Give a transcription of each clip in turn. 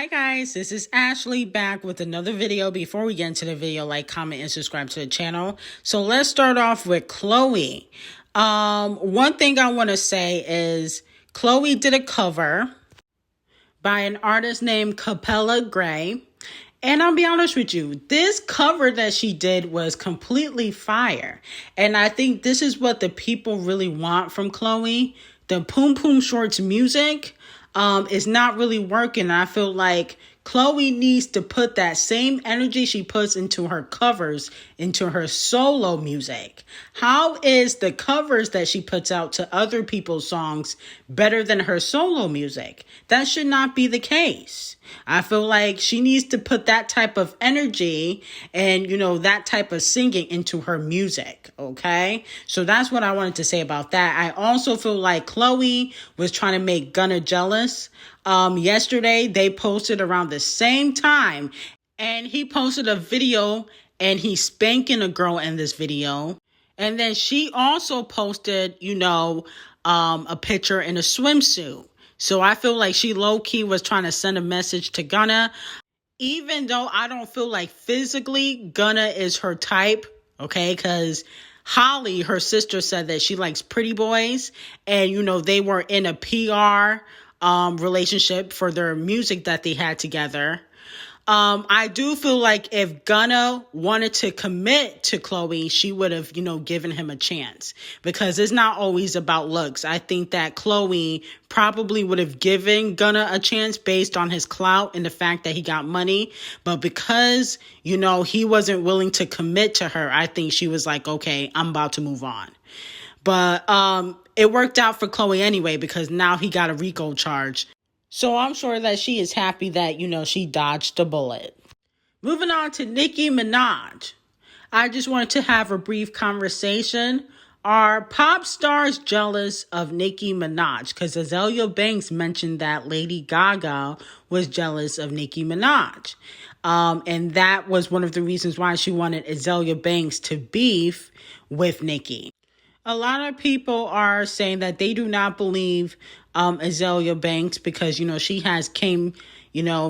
Hi guys, this is Ashley back with another video. Before we get into the video, like, comment, and subscribe to the channel. So let's start off with Chlöe. One thing I want to say is Chlöe did a cover by an artist named Capella Gray. And I'll be honest with you, this cover that she did was completely fire. And I think this is what the people really want from Chlöe. The Poom Poom Shorts music is not really working. I feel like Chlöe needs to put that same energy she puts into her covers into her solo music. How is the covers that she puts out to other people's songs better than her solo music? That should not be the case. I feel like she needs to put that type of energy and, that type of singing into her music, okay? So that's what I wanted to say about that. I also feel like Chlöe was trying to make Gunna jealous. Yesterday, they posted around the same time, and he posted a video, and he's spanking a girl in this video. And then she also posted, a picture in a swimsuit. So I feel like she low-key was trying to send a message to Gunna, even though I don't feel like physically Gunna is her type, okay? Because Holly, her sister, said that she likes pretty boys, and, they were in a PR relationship for their music that they had together. I do feel like if Gunna wanted to commit to Chlöe, she would have, given him a chance, because it's not always about looks. I think that Chlöe probably would have given Gunna a chance based on his clout and the fact that he got money. But because, he wasn't willing to commit to her, I think she was like, okay, I'm about to move on. But it worked out for Chlöe anyway, because now he got a RICO charge. So I'm sure that she is happy that, she dodged a bullet. Moving on to NickiMinaj. I just wanted to have a brief conversation. Are pop stars jealous of NickiMinaj? Because Azalea Banks mentioned that Lady Gaga was jealous of NickiMinaj. And that was one of the reasons why she wanted Azalea Banks to beef with Nicki. A lot of people are saying that they do not believe Azalea Banks because, she has came,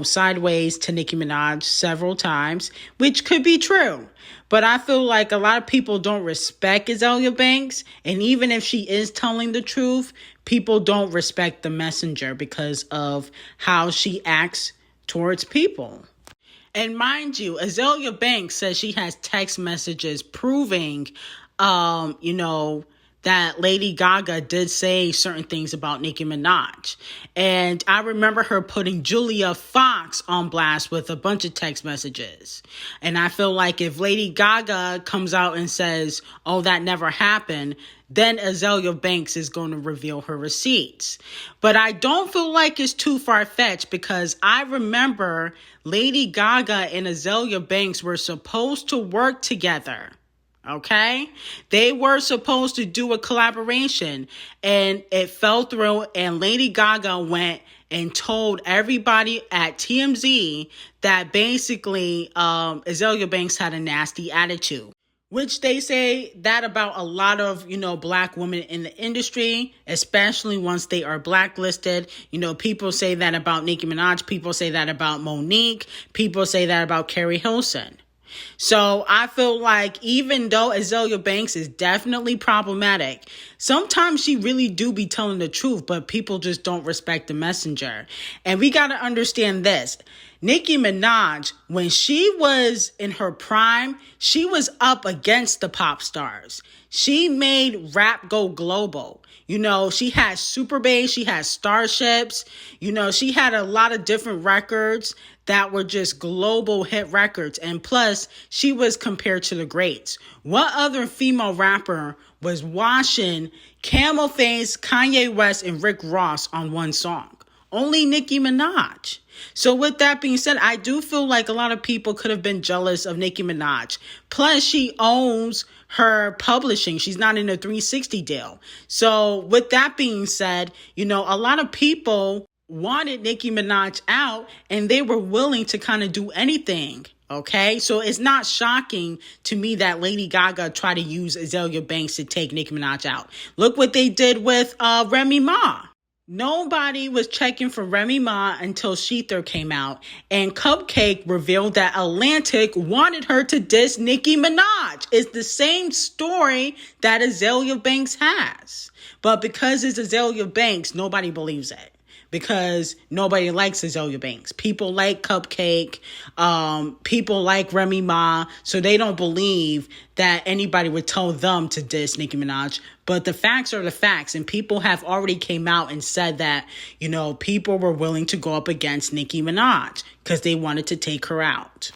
sideways to Nicki Minaj several times, which could be true. But I feel like a lot of people don't respect Azalea Banks. And even if she is telling the truth, people don't respect the messenger because of how she acts towards people. And mind you, Azalea Banks says she has text messages proving that Lady Gaga did say certain things about Nicki Minaj. And I remember her putting Julia Fox on blast with a bunch of text messages. And I feel like if Lady Gaga comes out and says, oh, that never happened, then Azalea Banks is going to reveal her receipts. But I don't feel like it's too far-fetched, because I remember Lady Gaga and Azalea Banks were supposed to work together. Okay, they were supposed to do a collaboration, and it fell through, and Lady Gaga went and told everybody at TMZ that basically Azalea Banks had a nasty attitude, which they say that about a lot of, black women in the industry, especially once they are blacklisted. People say that about Nicki Minaj, people say that about Monique, people say that about Carrie Hilson. So I feel like even though Azalea Banks is definitely problematic, sometimes she really do be telling the truth, but people just don't respect the messenger. And we got to understand this. Nicki Minaj, when she was in her prime, she was up against the pop stars. She made rap go global. She had Super Bass, she had Starships, she had a lot of different records that were just global hit records. And plus, she was compared to the greats. What other female rapper was washing Camel Face, Kanye West, and Rick Ross on one song? Only Nicki Minaj. So with that being said, I do feel like a lot of people could have been jealous of Nicki Minaj. Plus, she owns her publishing. She's not in a 360 deal. So with that being said, a lot of people wanted Nicki Minaj out, and they were willing to kind of do anything. Okay, so it's not shocking to me that Lady Gaga tried to use Azalea Banks to take Nicki Minaj out. Look what they did with Remy Ma. Nobody was checking for Remy Ma until Sheether came out, and Cupcake revealed that Atlantic wanted her to diss Nicki Minaj. It's the same story that Azalea Banks has. But because it's Azalea Banks, nobody believes it. Because nobody likes Azalea Banks. People like Cupcake. People like Remy Ma. So they don't believe that anybody would tell them to diss Nicki Minaj. But the facts are the facts. And people have already came out and said that, people were willing to go up against Nicki Minaj because they wanted to take her out.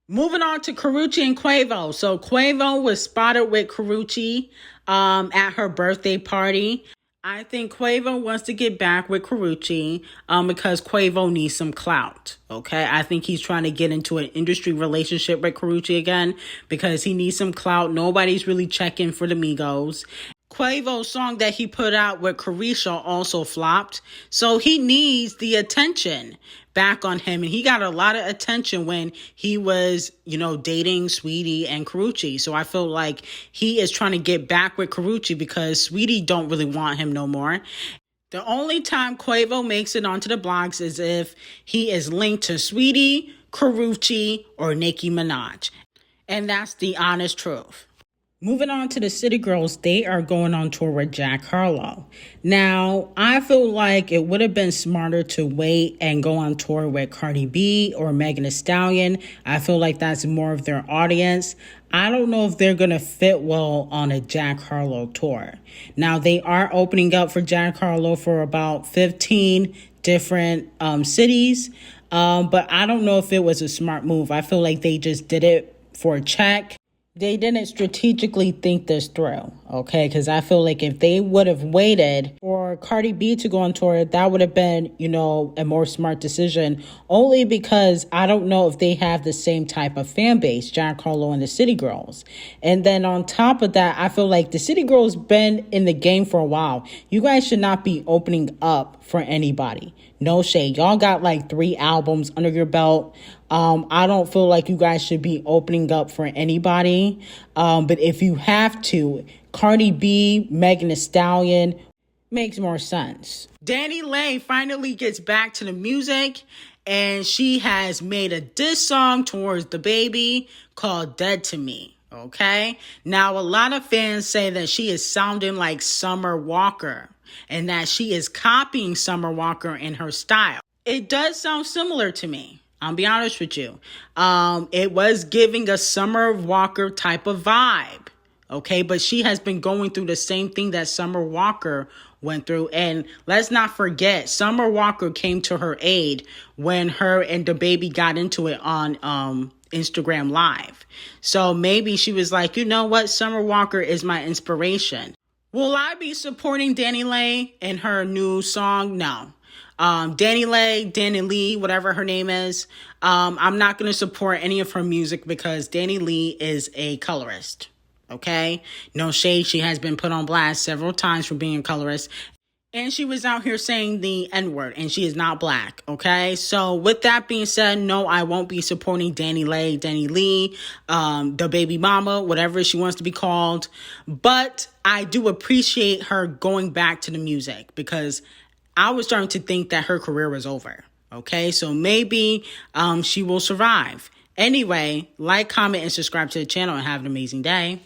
Moving on to Karrueche and Quavo. So Quavo was spotted with Karrueche at her birthday party. I think Quavo wants to get back with Karrueche because Quavo needs some clout, okay? I think he's trying to get into an industry relationship with Karrueche again because he needs some clout. Nobody's really checking for the Migos. Quavo's song that he put out with Karrueche also flopped. So he needs the attention back on him. And he got a lot of attention when he was, dating Saweetie and Karrueche. So I feel like he is trying to get back with Karrueche because Saweetie don't really want him no more. The only time Quavo makes it onto the blogs is if he is linked to Saweetie, Karrueche, or Nicki Minaj. And that's the honest truth. Moving on to the Citygirls, they are going on tour with Jack Harlow. Now, I feel like it would have been smarter to wait and go on tour with Cardi B or Megan Thee Stallion. I feel like that's more of their audience. I don't know if they're going to fit well on a Jack Harlow tour. Now, they are opening up for Jack Harlow for about 15 different cities, but I don't know if it was a smart move. I feel like they just did it for a check. They didn't strategically think this through, okay? Because I feel like if they would have waited for Cardi B to go on tour, that would have been, a more smart decision. Only because I don't know if they have the same type of fan base, Jack Harlow and the Citygirls. And then on top of that, I feel like the Citygirls been in the game for a while. You guys should not be opening up for anybody. No shade. Y'all got like 3 albums under your belt. I don't feel like you guys should be opening up for anybody. But if you have to, Cardi B, Megan Thee Stallion makes more sense. Danileigh finally gets back to the music, and she has made a diss song towards the baby called Dead to Me. Okay? Now, a lot of fans say that she is sounding like Summer Walker and that she is copying Summer Walker in her style. It does sound similar to me. I'll be honest with you. It was giving a Summer Walker type of vibe. Okay, but she has been going through the same thing that Summer Walker went through. And let's not forget, Summer Walker came to her aid when her and the baby got into it on Instagram Live. So maybe she was like, you know what? Summer Walker is my inspiration. Will I be supporting Danileigh in her new song? No. Danileigh, whatever her name is. I'm not going to support any of her music because Danileigh is a colorist. Okay? No shade. She has been put on blast several times for being a colorist. And she was out here saying the N-word, and she is not black, okay? So with that being said, no, I won't be supporting Danileigh, the baby mama, whatever she wants to be called. But I do appreciate her going back to the music because I was starting to think that her career was over, okay? So maybe she will survive. Anyway, like, comment, and subscribe to the channel and have an amazing day.